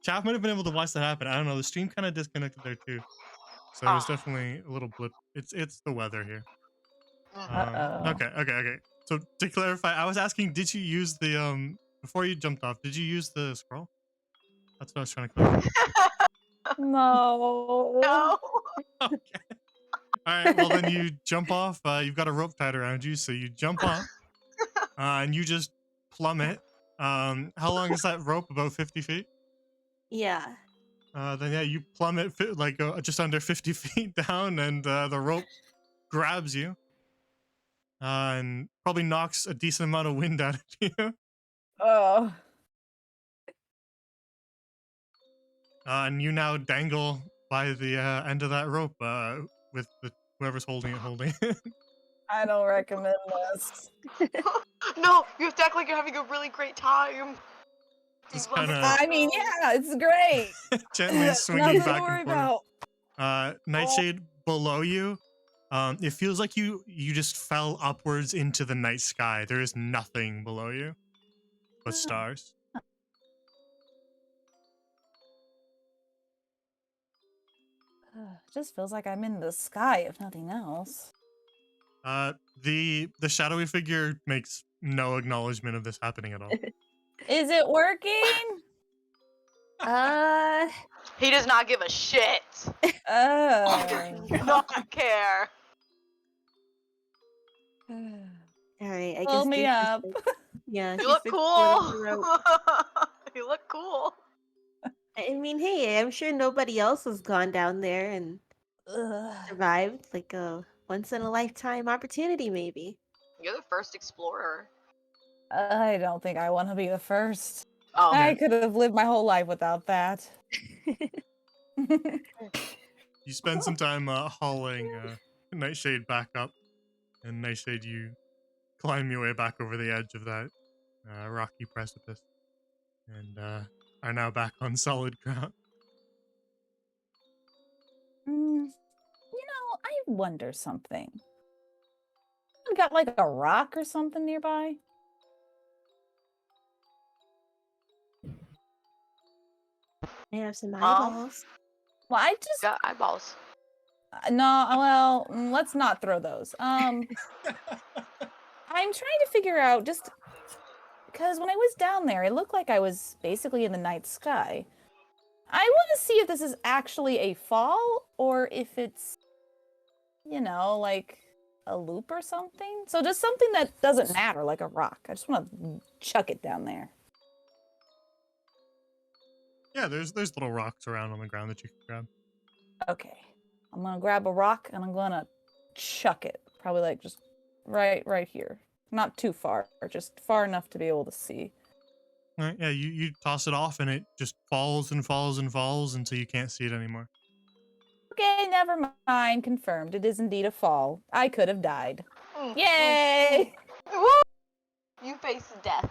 Chaff might have been able to watch that happen. I don't know. The stream kind of disconnected there too, so it was Ah. definitely a little blip. It's the weather here. Uh-oh. Okay. So to clarify, I was asking, did you use the before you jumped off? Did you use the scroll? That's what I was trying to clarify. No. No. Okay. All right. Well, then you jump off. You've got a rope tied around you, so you jump off, and you just plummet. How long is that rope? About 50 feet. Yeah. Then yeah, you plummet like just under 50 feet down, and the rope grabs you, and probably knocks a decent amount of wind out of you. Oh. And you now dangle by the end of that rope with whoever's holding it. I don't recommend this. No, you have to act like you're having a really great time. Just You love kinda- it. I mean, yeah, it's great. Gently swinging Nothing to back worry and forth. about. Nightshade below you. It feels like you just fell upwards into the night sky. There is nothing below you but stars. Just feels like I'm in the sky, if nothing else. The shadowy figure makes no acknowledgement of this happening at all. Is it working? He does not give a shit. Oh. Do not care. Alright, I Pull guess me Goose is up. like- yeah, You she's look like cool. pulling the rope. You look cool. I mean, hey, I'm sure nobody else has gone down there and Ugh. survived. Like a once in a lifetime opportunity, maybe. You're the first explorer. I don't think I want to be the first. Oh, I could have lived my whole life without that. You spend some time hauling Nightshade back up, and Nightshade, you climb your way back over the edge of that rocky precipice, and are now back on solid ground. I wonder something. We got like a rock or something nearby? I have some eyeballs. Well, I just got eyeballs. no. Well, let's not throw those. I'm trying to figure out just because when I was down there, it looked like I was basically in the night sky. I want to see if this is actually a fall or if it's, like a loop or something. So just something that doesn't matter, like a rock. I just want to chuck it down there. Yeah, there's little rocks around on the ground that you can grab. Okay. I'm gonna grab a rock and I'm gonna chuck it. Probably like just right here. Not too far, just far enough to be able to see. All right, yeah, you toss it off and it just falls and falls and falls until you can't see it anymore. Okay, never mind. Confirmed. It is indeed a fall. I could have died. Mm, Yay! Woo! You face death.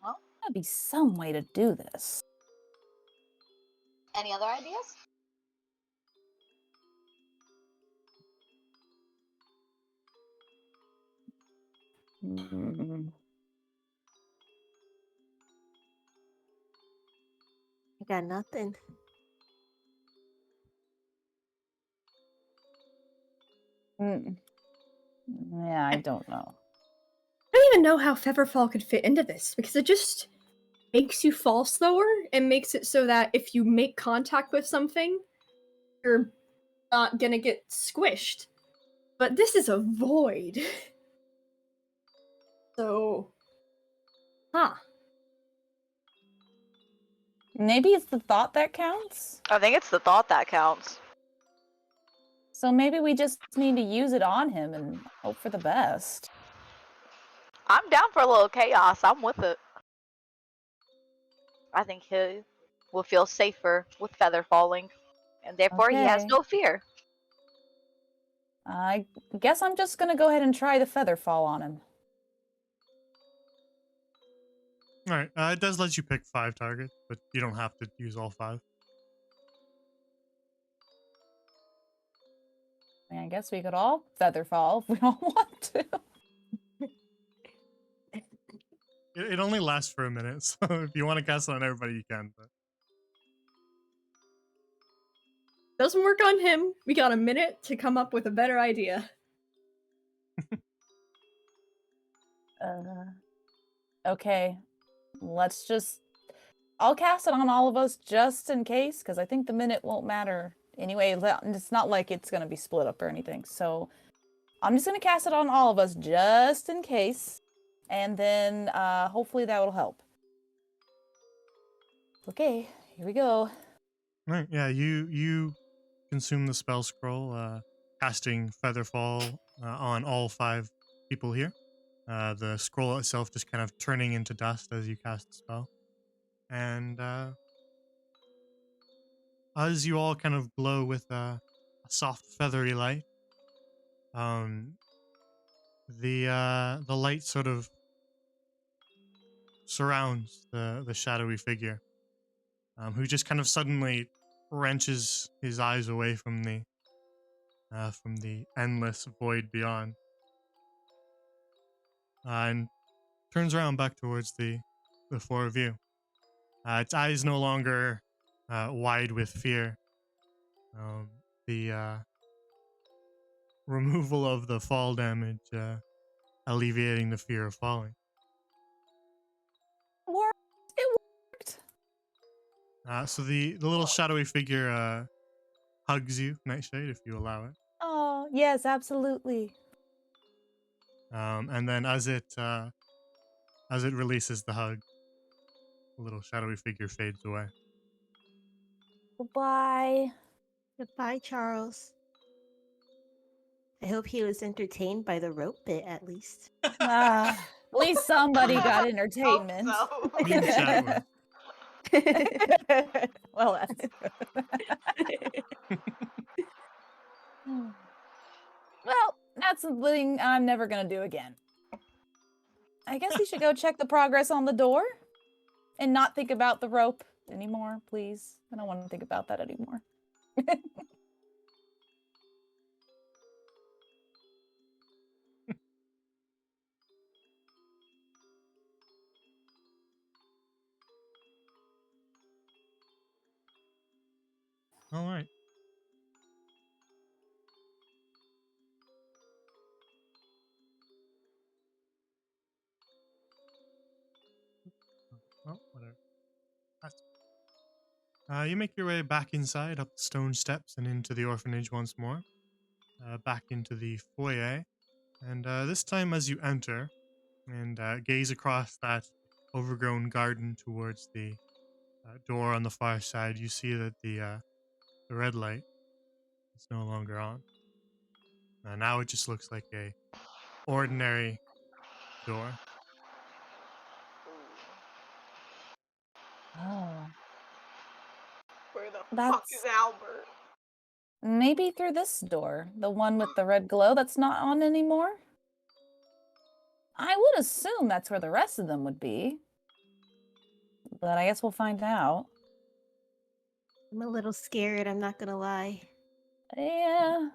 Well, There'd be some way to do this. any other ideas? I got nothing. Yeah, I don't know. I don't even know how Featherfall could fit into this because it just makes you fall slower and makes it so that if you make contact with something, you're not gonna get squished. But this is a void. So, Maybe it's the thought that counts? I think it's the thought that counts. So maybe we just need to use it on him and hope for the best. I'm down for a little chaos. I'm with it. I think he will feel safer with feather falling, and therefore he has Okay. no fear. I guess I'm just gonna go ahead and try the feather fall on him. All right, it does let you pick 5 targets, but you don't have to use all 5. I guess we could all feather fall if we all want to. It only lasts for a minute, so if you want to cast it on everybody, you can. But Doesn't work on him. We got a minute to come up with a better idea. Okay, let's just. I'll cast it on all of us just in case, because I think the minute won't matter anyway. It's not like it's going to be split up or anything. So I'm just going to cast it on all of us just in case, and then hopefully that will help. Okay, here we go. right, yeah, you consume the spell scroll, casting Featherfall on all 5 people here. The scroll itself just kind of turning into dust as you cast the spell. And as you all kind of glow with a soft feathery light, the light sort of surrounds the shadowy figure, who just kind of suddenly wrenches his eyes away from the endless void beyond, and turns around back towards the 4 of you. Its eyes no longer wide with fear. The removal of the fall damage alleviating the fear of falling. It worked. So the little shadowy figure hugs you, Nightshade, if you allow it. Oh, yes, absolutely. And then as it releases the hug, the little shadowy figure fades away. Goodbye. Goodbye, Charles. I hope he was entertained by the rope bit at least. At least somebody got Hope entertainment. so. Good chat with. Well, that's well, that's something I'm never gonna do again. I guess we should go check the progress on the door and not think about the rope anymore, please. I don't want to think about that anymore. All right. Well, whatever. You make your way back inside, up the stone steps, and into the orphanage once more. Back into the foyer. And this time, as you enter and gaze across that overgrown garden towards the door on the far side, you see that the red light is no longer on. Now it just looks like a ordinary door. Oh. Where the fuck That's- is Albert? Maybe through this door, the one with the red glow that's not on anymore? I would assume that's where the rest of them would be. But I guess we'll find out. I'm a little scared, I'm not gonna lie. Yeah.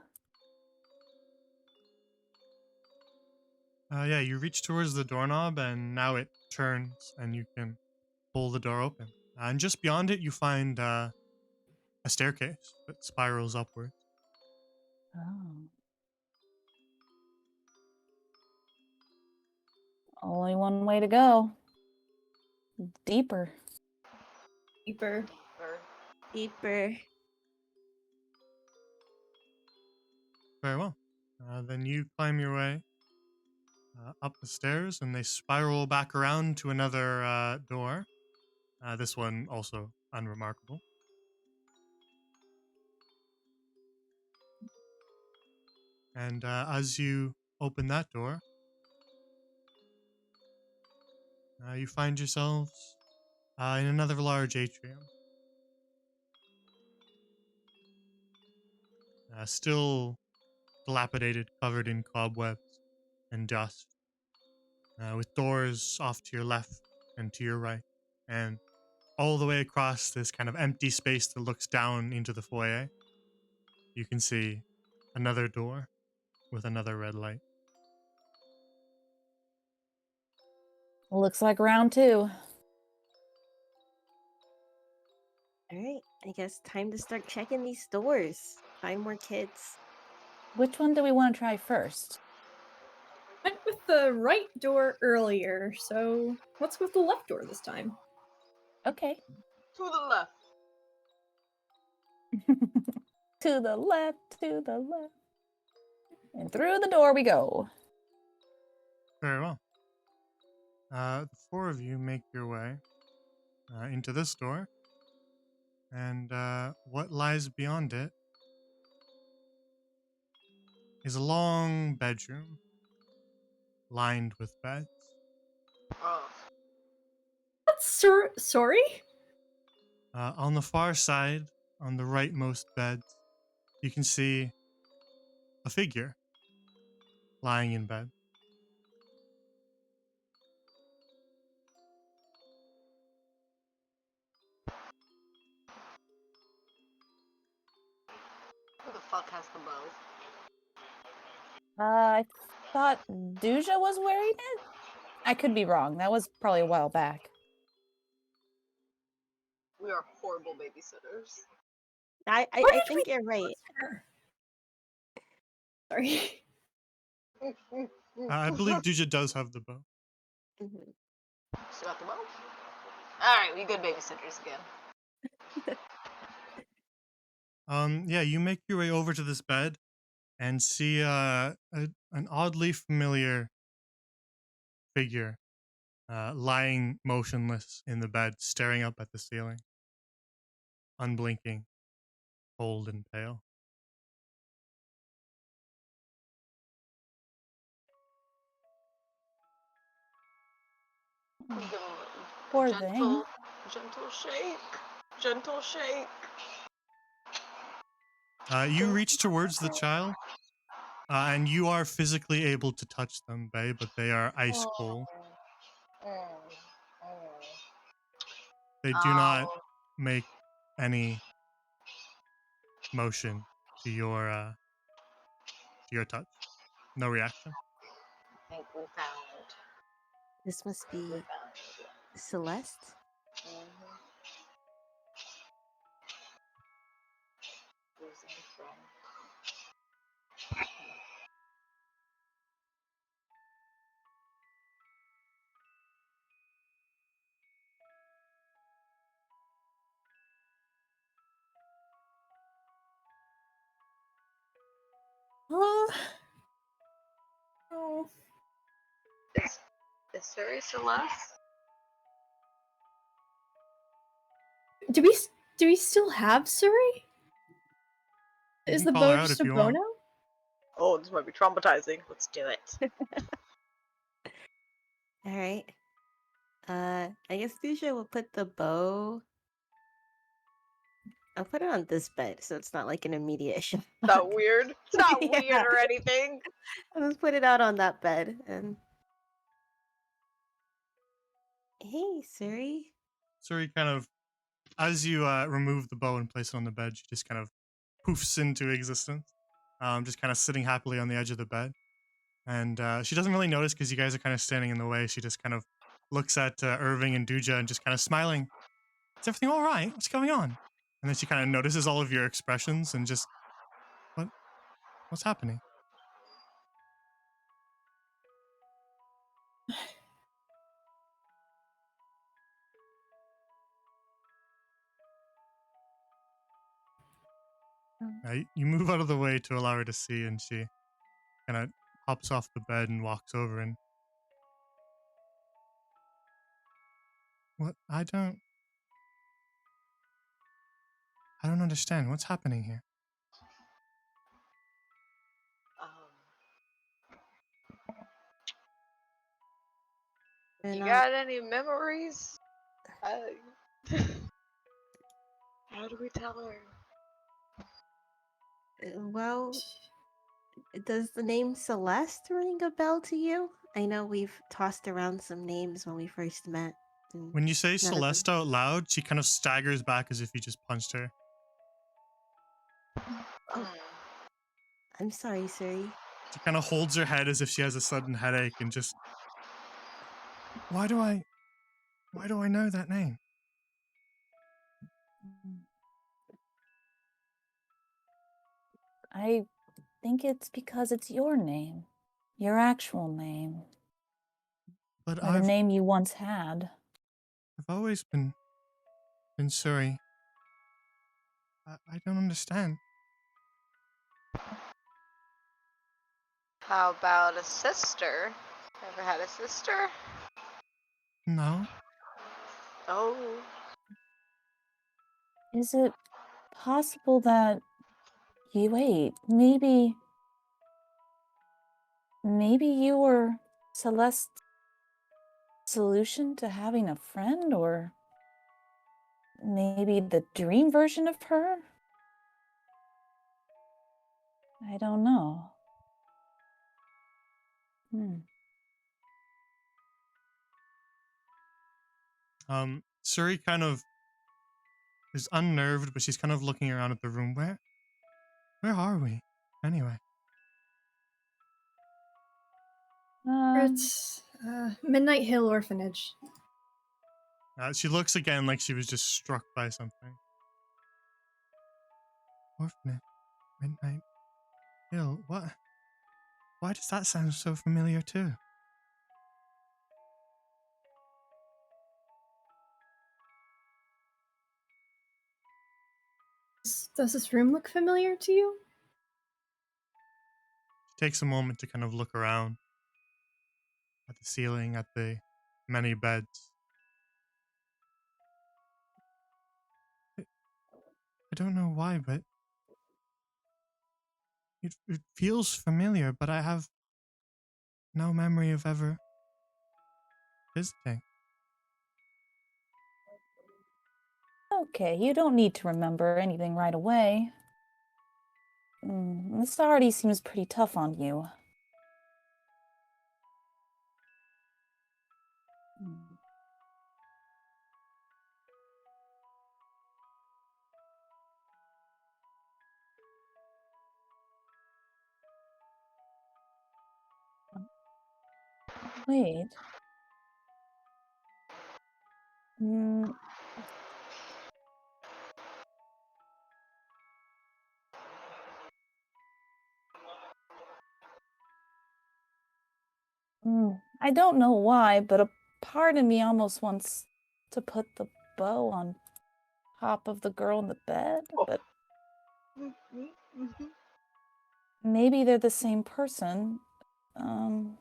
Yeah, you reach towards the doorknob, and now it turns, and you can pull the door open. And just beyond it, you find a staircase that spirals upward. Oh. Only one way to go. Deeper. Deeper. Or Deeper. Very well. Then you climb your way up the stairs, and they spiral back around to another door. This one also unremarkable. And as you open that door, you find yourselves in another large atrium. Still dilapidated, covered in cobwebs and dust, with doors off to your left and to your right, and all the way across this kind of empty space that looks down into the foyer, you can see another door with another red light. Looks like round 2. All right, I guess time to start checking these doors. Find more kids. Which one do we want to try first? Went with the right door earlier, so let's go with the left door this time. Okay. To the left. To the left, to the left. And through the door we go. Very well. The 4 of you make your way into this door. And what lies beyond it is a long bedroom lined with beds. Oh. That's sorry? On the far side, on the rightmost bed, you can see a figure lying in bed. Who the fuck has the bow? I thought Duja was wearing it? I could be wrong. That was probably a while back. We are horrible babysitters. I Where did think we- you're right. Sorry. I believe Duja does have the bow. Mhm. Still got the bow? Alright, we good babysitters again. Yeah, you make your way over to this bed and see an oddly familiar figure lying motionless in the bed, staring up at the ceiling, unblinking, cold and pale. We give him a Poor gentle shake. Gentle shake. You reach towards the child, and you are physically able to touch them, Bae, but they are ice cold. They do not make any motion to your touch. No reaction. I think we found. This must We be found. Celeste. Mm-hmm. Losing from. Oh. Is Suri Celeste? Do we still have Suri? You Is can the call her bow out just if a you bow want. now? Oh, this might be traumatizing. Let's do it. All right. I guess Dusha will put the bow. I'll put it on this bed, so it's not like an immediate shot. Not weird. It's not weird Yeah. or anything. I'll just put it out on that bed and. Hey, Suri. Suri kind of, as you remove the bow and place it on the bed, she just kind of poofs into existence, just kind of sitting happily on the edge of the bed. And she doesn't really notice because you guys are kind of standing in the way. She just kind of looks at Irving and Duja and just kind of smiling. Is everything all right? What's going on? And then she kind of notices all of your expressions and just, what's happening? You move out of the way to allow her to see, and she kind of hops off the bed and walks over and, what? I don't understand. What's happening here? We're You not- got any memories? How do we tell her? Well, does the name Celeste ring a bell to you? I know we've tossed around some names when we first met. and When you say none of them- Celeste out loud, she kind of staggers back as if you just punched her. Oh. I'm sorry, Suri. She kind of holds her head as if she has a sudden headache and just, why do I know that name? I think it's because it's your name. Your actual name. But Or the name you once had. I've always been Suri. I don't understand. How about a sister? Ever had a sister? No. Oh. Is it possible that wait, maybe you were Celeste's solution to having a friend, or maybe the dream version of her? I don't know. Suri kind of is unnerved, but she's kind of looking around at the room. Where are we, anyway? It's Midnight Hill Orphanage. She looks again like she was just struck by something. Orphanage, Midnight Hill. What? Why does that sound so familiar too? Does this room look familiar to you? She takes a moment to kind of look around at the ceiling, at the many beds. I don't know why, but it feels familiar, but I have no memory of ever visiting. Okay, you don't need to remember anything right away. This already seems pretty tough on you. Wait. I don't know why, but a part of me almost wants to put the bow on top of the girl in the bed, but maybe they're the same person. I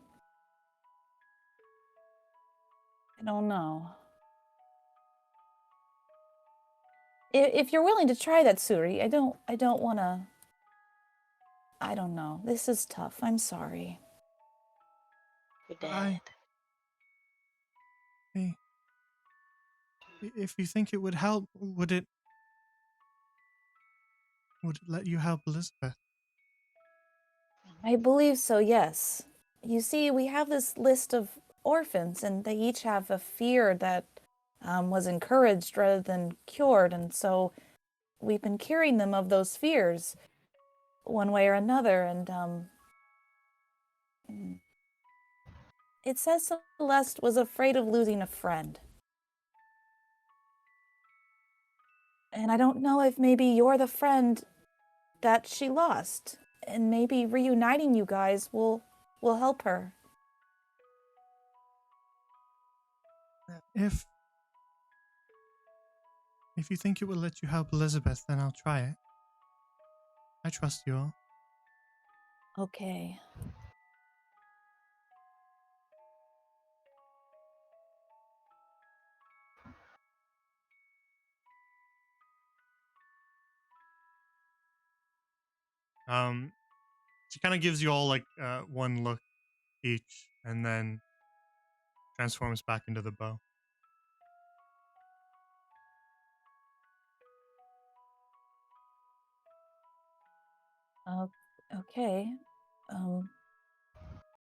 don't know. If you're willing to try that, Suri, I don't want to. I don't know. This is tough. I'm sorry. You're dead. Hey, if you think it would help, would it let you help Elizabeth? I believe so, yes. You see, we have this list of orphans, and they each have a fear that was encouraged rather than cured, and so we've been curing them of those fears one way or another, and it says Celeste was afraid of losing a friend. And I don't know if maybe you're the friend that she lost, and maybe reuniting you guys will help her. If you think it will let you help Elizabeth, then I'll try it. I trust you all. Okay. She kind of gives you all like one look each, and then transforms back into the bow. Okay.